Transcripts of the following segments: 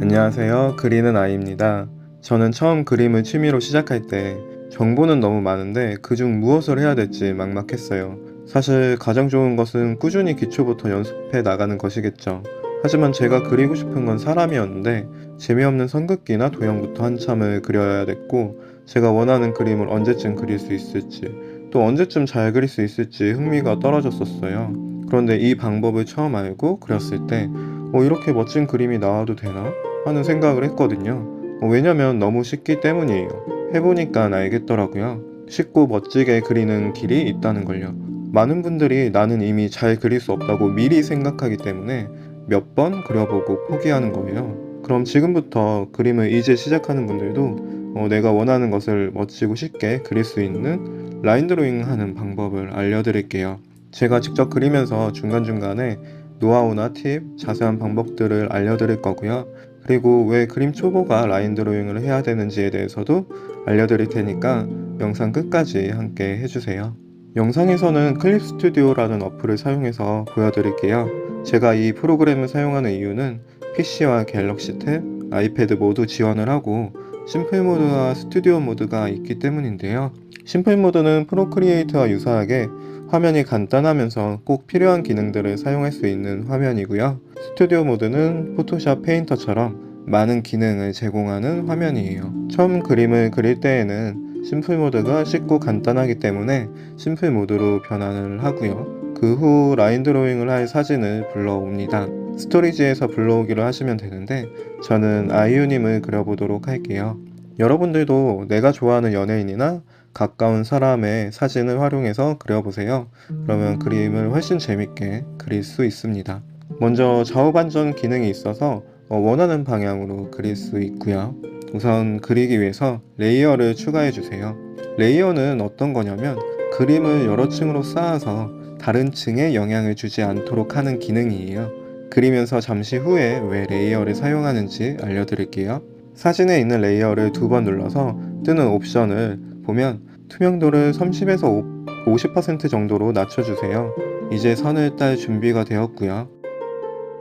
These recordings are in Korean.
안녕하세요. 그리는 아이입니다. 저는 처음 그림을 취미로 시작할 때 정보는 너무 많은데 그중 무엇을 해야 될지 막막했어요. 사실 가장 좋은 것은 꾸준히 기초부터 연습해 나가는 것이겠죠. 하지만 제가 그리고 싶은 건 사람이었는데 재미없는 선긋기나 도형부터 한참을 그려야 됐고, 제가 원하는 그림을 언제쯤 그릴 수 있을지, 또 언제쯤 잘 그릴 수 있을지 흥미가 떨어졌었어요. 그런데 이 방법을 처음 알고 그렸을 때 이렇게 멋진 그림이 나와도 되나? 하는 생각을 했거든요. 왜냐면 너무 쉽기 때문이에요. 해보니까 알겠더라고요. 쉽고 멋지게 그리는 길이 있다는 걸요. 많은 분들이 나는 이미 잘 그릴 수 없다고 미리 생각하기 때문에 몇 번 그려보고 포기하는 거예요. 그럼 지금부터 그림을 이제 시작하는 분들도 내가 원하는 것을 멋지고 쉽게 그릴 수 있는 라인 드로잉 하는 방법을 알려드릴게요. 제가 직접 그리면서 중간중간에 노하우나 팁, 자세한 방법들을 알려드릴 거고요. 그리고 왜 그림 초보가 라인 드로잉을 해야 되는지에 대해서도 알려드릴 테니까 영상 끝까지 함께 해주세요. 영상에서는 클립 스튜디오라는 어플을 사용해서 보여드릴게요. 제가 이 프로그램을 사용하는 이유는 PC와 갤럭시 탭, 아이패드 모두 지원을 하고 심플 모드와 스튜디오 모드가 있기 때문인데요. 심플 모드는 프로크리에이트와 유사하게 화면이 간단하면서 꼭 필요한 기능들을 사용할 수 있는 화면이고요. 스튜디오 모드는 포토샵 페인터처럼 많은 기능을 제공하는 화면이에요. 처음 그림을 그릴 때에는 심플 모드가 쉽고 간단하기 때문에 심플 모드로 변환을 하고요. 그 후 라인 드로잉을 할 사진을 불러옵니다. 스토리지에서 불러오기로 하시면 되는데 저는 아이유님을 그려보도록 할게요. 여러분들도 내가 좋아하는 연예인이나 가까운 사람의 사진을 활용해서 그려보세요. 그러면 그림을 훨씬 재밌게 그릴 수 있습니다. 먼저 좌우 반전 기능이 있어서 원하는 방향으로 그릴 수 있고요. 우선 그리기 위해서 레이어를 추가해 주세요. 레이어는 어떤 거냐면 그림을 여러 층으로 쌓아서 다른 층에 영향을 주지 않도록 하는 기능이에요. 그리면서 잠시 후에 왜 레이어를 사용하는지 알려드릴게요. 사진에 있는 레이어를 두 번 눌러서 뜨는 옵션을 보면 투명도를 30에서 50% 정도로 낮춰주세요. 이제 선을 딸 준비가 되었고요.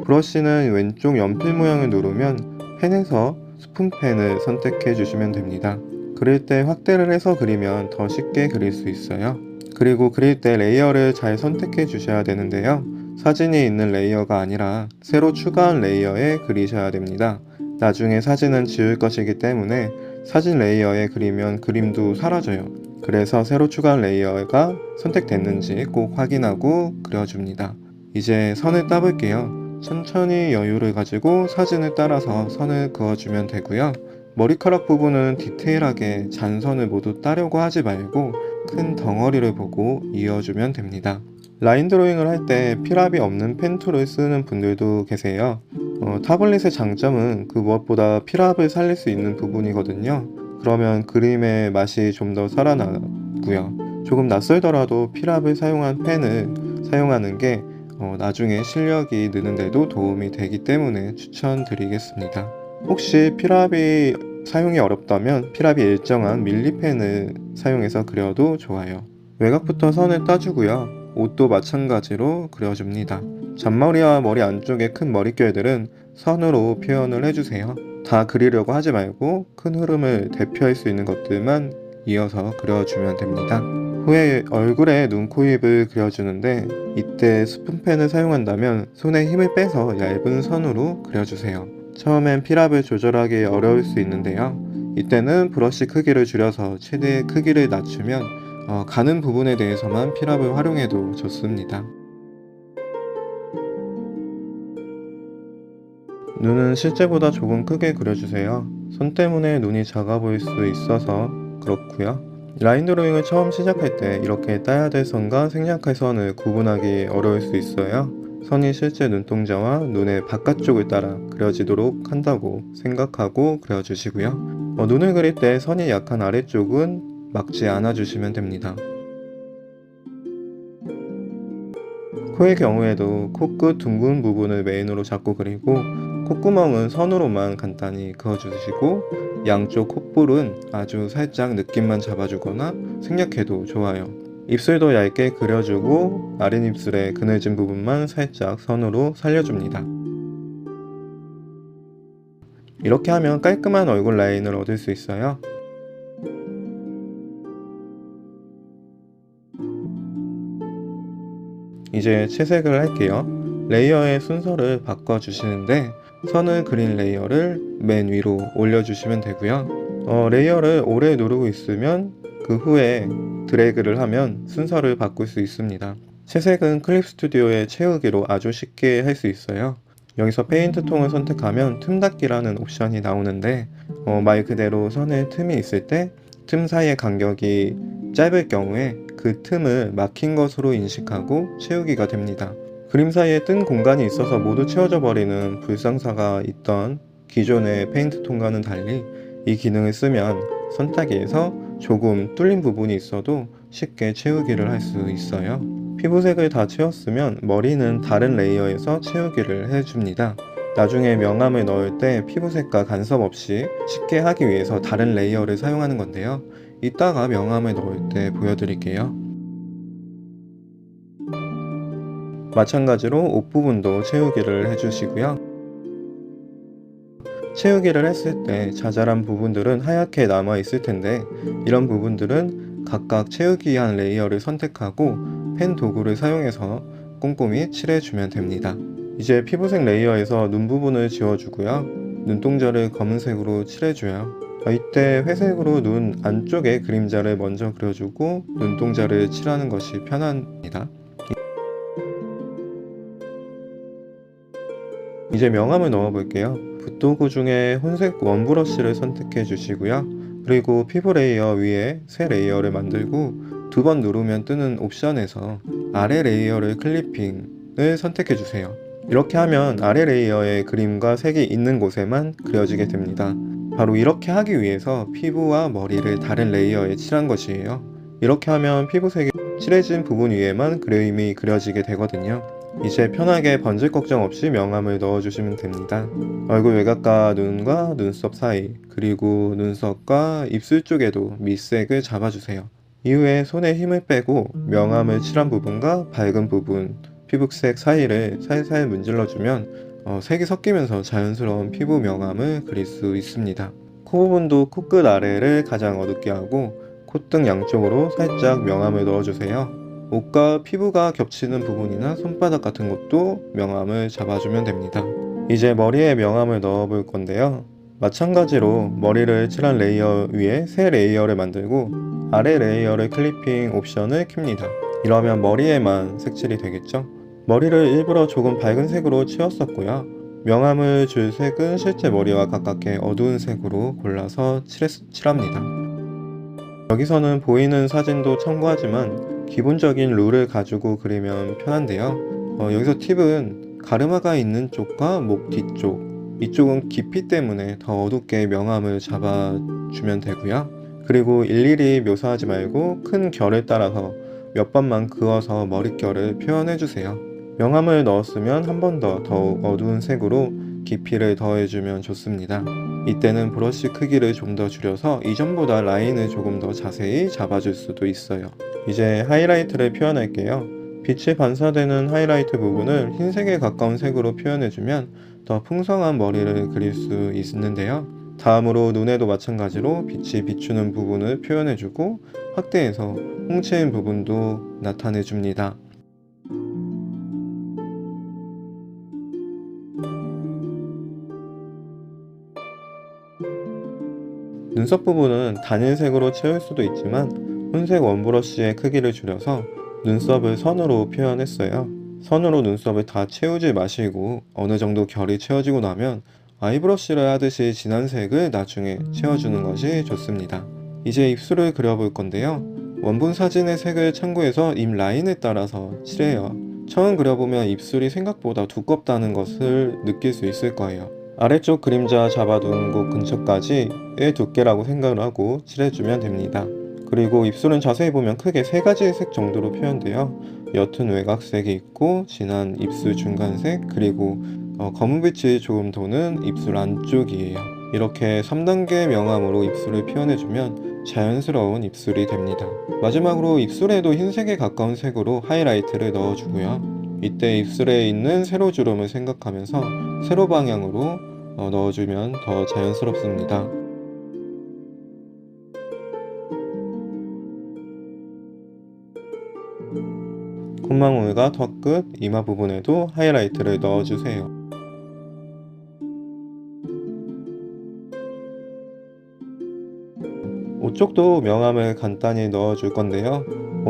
브러쉬는 왼쪽 연필 모양을 누르면 펜에서 스푼펜을 선택해 주시면 됩니다. 그릴 때 확대를 해서 그리면 더 쉽게 그릴 수 있어요. 그리고 그릴 때 레이어를 잘 선택해 주셔야 되는데요. 사진이 있는 레이어가 아니라 새로 추가한 레이어에 그리셔야 됩니다. 나중에 사진은 지울 것이기 때문에 사진 레이어에 그리면 그림도 사라져요. 그래서 새로 추가한 레이어가 선택됐는지 꼭 확인하고 그려줍니다. 이제 선을 따볼게요. 천천히 여유를 가지고 사진을 따라서 선을 그어주면 되고요. 머리카락 부분은 디테일하게 잔선을 모두 따려고 하지 말고 큰 덩어리를 보고 이어주면 됩니다. 라인 드로잉을 할 때 필압이 없는 펜 툴을 쓰는 분들도 계세요. 타블릿의 장점은 그 무엇보다 필압을 살릴 수 있는 부분이거든요. 그러면 그림의 맛이 좀 더 살아나고요. 조금 낯설더라도 필압을 사용한 펜을 사용하는 게 나중에 실력이 느는데도 도움이 되기 때문에 추천드리겠습니다. 혹시 필압이 사용이 어렵다면 필압이 일정한 밀리펜을 사용해서 그려도 좋아요. 외곽부터 선을 따주고요. 옷도 마찬가지로 그려줍니다. 잔머리와 머리 안쪽의 큰 머릿결들은 선으로 표현을 해주세요. 다 그리려고 하지 말고 큰 흐름을 대표할 수 있는 것들만 이어서 그려주면 됩니다. 후에 얼굴에 눈, 코, 입을 그려주는데 이때 스푼펜을 사용한다면 손에 힘을 빼서 얇은 선으로 그려주세요. 처음엔 필압을 조절하기 어려울 수 있는데요. 이때는 브러쉬 크기를 줄여서 최대 크기를 낮추면 가는 부분에 대해서만 필압을 활용해도 좋습니다. 눈은 실제보다 조금 크게 그려주세요. 손 때문에 눈이 작아 보일 수 있어서 그렇고요. 라인 드로잉을 처음 시작할 때 이렇게 따야 될 선과 생략할 선을 구분하기 어려울 수 있어요. 선이 실제 눈동자와 눈의 바깥쪽을 따라 그려지도록 한다고 생각하고 그려주시고요. 눈을 그릴 때 선이 약한 아래쪽은 막지 않아 주시면 됩니다. 코의 경우에도 코끝 둥근 부분을 메인으로 잡고 그리고 콧구멍은 선으로만 간단히 그어주시고 양쪽 콧볼은 아주 살짝 느낌만 잡아주거나 생략해도 좋아요. 입술도 얇게 그려주고 아랫입술의 그늘진 부분만 살짝 선으로 살려줍니다. 이렇게 하면 깔끔한 얼굴 라인을 얻을 수 있어요. 이제 채색을 할게요. 레이어의 순서를 바꿔주시는데 선을 그린 레이어를 맨 위로 올려주시면 되고요. 레이어를 오래 누르고 있으면 그 후에 드래그를 하면 순서를 바꿀 수 있습니다. 채색은 클립 스튜디오에 채우기로 아주 쉽게 할 수 있어요. 여기서 페인트 통을 선택하면 틈 닫기라는 옵션이 나오는데 말 그대로 선에 틈이 있을 때 틈 사이의 간격이 짧을 경우에 그 틈을 막힌 것으로 인식하고 채우기가 됩니다. 그림 사이에 뜬 공간이 있어서 모두 채워져 버리는 불상사가 있던 기존의 페인트 통과는 달리 이 기능을 쓰면 선따기에서 조금 뚫린 부분이 있어도 쉽게 채우기를 할 수 있어요. 피부색을 다 채웠으면 머리는 다른 레이어에서 채우기를 해줍니다. 나중에 명암을 넣을 때 피부색과 간섭 없이 쉽게 하기 위해서 다른 레이어를 사용하는 건데요. 이따가 명암을 넣을 때 보여드릴게요. 마찬가지로 옷 부분도 채우기를 해주시고요. 채우기를 했을 때 자잘한 부분들은 하얗게 남아 있을 텐데 이런 부분들은 각각 채우기 한 레이어를 선택하고 펜 도구를 사용해서 꼼꼼히 칠해주면 됩니다. 이제 피부색 레이어에서 눈 부분을 지워주고요. 눈동자를 검은색으로 칠해줘요. 이때 회색으로 눈 안쪽에 그림자를 먼저 그려주고 눈동자를 칠하는 것이 편합니다. 이제 명암을 넣어 볼게요. 붓도구 중에 혼색 원브러쉬를 선택해 주시고요. 그리고 피부 레이어 위에 새 레이어를 만들고 두 번 누르면 뜨는 옵션에서 아래 레이어를 클리핑을 선택해 주세요. 이렇게 하면 아래 레이어에 그림과 색이 있는 곳에만 그려지게 됩니다. 바로 이렇게 하기 위해서 피부와 머리를 다른 레이어에 칠한 것이에요. 이렇게 하면 피부색이 칠해진 부분 위에만 그림이 그려지게 되거든요. 이제 편하게 번질 걱정 없이 명암을 넣어주시면 됩니다. 얼굴 외곽과 눈과 눈썹 사이, 그리고 눈썹과 입술 쪽에도 밑색을 잡아주세요. 이후에 손에 힘을 빼고 명암을 칠한 부분과 밝은 부분, 피부색 사이를 살살 문질러주면 색이 섞이면서 자연스러운 피부 명암을 그릴 수 있습니다. 코 부분도 코끝 아래를 가장 어둡게 하고 콧등 양쪽으로 살짝 명암을 넣어주세요. 옷과 피부가 겹치는 부분이나 손바닥 같은 곳도 명암을 잡아주면 됩니다. 이제 머리에 명암을 넣어 볼 건데요. 마찬가지로 머리를 칠한 레이어 위에 새 레이어를 만들고 아래 레이어를 클리핑 옵션을 켭니다. 이러면 머리에만 색칠이 되겠죠? 머리를 일부러 조금 밝은 색으로 치웠었고요. 명암을 줄 색은 실제 머리와 가깝게 어두운 색으로 골라서 칠합니다. 여기서는 보이는 사진도 참고하지만 기본적인 룰을 가지고 그리면 편한데요. 여기서 팁은 가르마가 있는 쪽과 목 뒤쪽, 이쪽은 깊이 때문에 더 어둡게 명암을 잡아주면 되고요. 그리고 일일이 묘사하지 말고 큰 결을 따라서 몇 번만 그어서 머릿결을 표현해주세요. 명암을 넣었으면 한 번 더 더욱 어두운 색으로 깊이를 더해주면 좋습니다. 이때는 브러쉬 크기를 좀 더 줄여서 이전보다 라인을 조금 더 자세히 잡아줄 수도 있어요. 이제 하이라이트를 표현할게요. 빛이 반사되는 하이라이트 부분을 흰색에 가까운 색으로 표현해주면 더 풍성한 머리를 그릴 수 있는데요. 다음으로 눈에도 마찬가지로 빛이 비추는 부분을 표현해주고 확대해서 홍채인 부분도 나타내줍니다. 눈썹 부분은 단일색으로 채울 수도 있지만 혼색 원브러쉬의 크기를 줄여서 눈썹을 선으로 표현했어요. 선으로 눈썹을 다 채우지 마시고 어느 정도 결이 채워지고 나면 아이브러쉬를 하듯이 진한 색을 나중에 채워주는 것이 좋습니다. 이제 입술을 그려볼 건데요. 원본 사진의 색을 참고해서 입 라인에 따라서 칠해요. 처음 그려보면 입술이 생각보다 두껍다는 것을 느낄 수 있을 거예요. 아래쪽 그림자 잡아둔 곳 근처까지의 두께라고 생각을 하고 칠해주면 됩니다. 그리고 입술은 자세히 보면 크게 세 가지의 색 정도로 표현돼요. 옅은 외곽색이 있고 진한 입술 중간색, 그리고 검은빛이 조금 도는 입술 안쪽이에요. 이렇게 3단계 명암으로 입술을 표현해주면 자연스러운 입술이 됩니다. 마지막으로 입술에도 흰색에 가까운 색으로 하이라이트를 넣어주고요. 이때 입술에 있는 세로주름을 생각하면서 세로 방향으로 넣어주면 더 자연스럽습니다. 콧망울과 턱끝, 이마 부분에도 하이라이트를 넣어주세요. 옷 쪽도 명암을 간단히 넣어줄 건데요.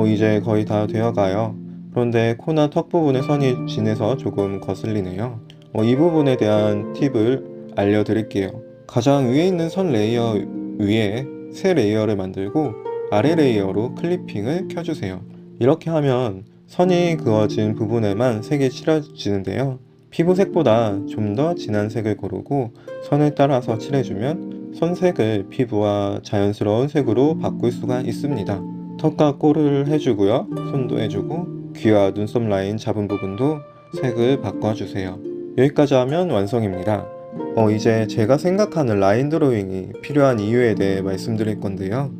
이제 거의 다 되어가요. 그런데 코나 턱 부분에 선이 진해서 조금 거슬리네요. 이 부분에 대한 팁을 알려드릴게요. 가장 위에 있는 선 레이어 위에 새 레이어를 만들고 아래 레이어로 클리핑을 켜주세요. 이렇게 하면 선이 그어진 부분에만 색이 칠해지는데요. 피부색보다 좀 더 진한 색을 고르고 선을 따라서 칠해주면 선색을 피부와 자연스러운 색으로 바꿀 수가 있습니다. 턱과 코를 해주고요. 손도 해주고 귀와 눈썹 라인 잡은 부분도 색을 바꿔주세요. 여기까지 하면 완성입니다. 이제 제가 생각하는 라인 드로잉이 필요한 이유에 대해 말씀드릴 건데요.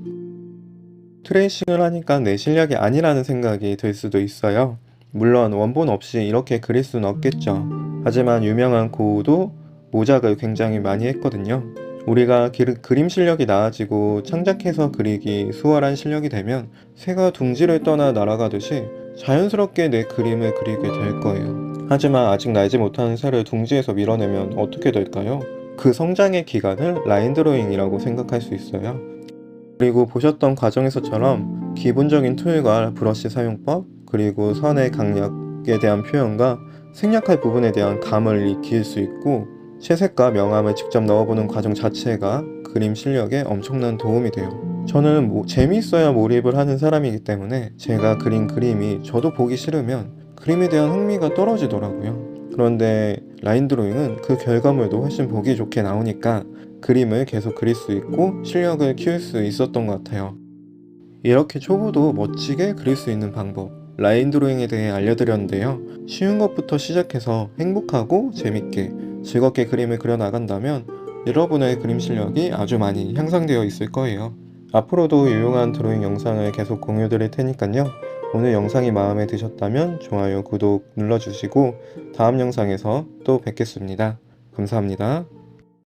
트레이싱을 하니까 내 실력이 아니라는 생각이 들 수도 있어요. 물론 원본 없이 이렇게 그릴 수는 없겠죠. 하지만 유명한 고우도 모작을 굉장히 많이 했거든요. 우리가 그림 실력이 나아지고 창작해서 그리기 수월한 실력이 되면 새가 둥지를 떠나 날아가듯이 자연스럽게 내 그림을 그리게 될 거예요. 하지만 아직 날지 못하는 새를 둥지에서 밀어내면 어떻게 될까요? 그 성장의 기간을 라인 드로잉이라고 생각할 수 있어요. 그리고 보셨던 과정에서처럼 기본적인 툴과 브러쉬 사용법, 그리고 선의 강약에 대한 표현과 생략할 부분에 대한 감을 익힐 수 있고 채색과 명암을 직접 넣어보는 과정 자체가 그림 실력에 엄청난 도움이 돼요. 저는 재미있어야 몰입을 하는 사람이기 때문에 제가 그린 그림이 저도 보기 싫으면 그림에 대한 흥미가 떨어지더라고요. 그런데 라인 드로잉은 그 결과물도 훨씬 보기 좋게 나오니까 그림을 계속 그릴 수 있고 실력을 키울 수 있었던 것 같아요. 이렇게 초보도 멋지게 그릴 수 있는 방법, 라인 드로잉에 대해 알려드렸는데요. 쉬운 것부터 시작해서 행복하고 재밌게 즐겁게 그림을 그려 나간다면 여러분의 그림 실력이 아주 많이 향상되어 있을 거예요. 앞으로도 유용한 드로잉 영상을 계속 공유 드릴 테니까요. 오늘 영상이 마음에 드셨다면 좋아요, 구독 눌러주시고 다음 영상에서 또 뵙겠습니다. 감사합니다.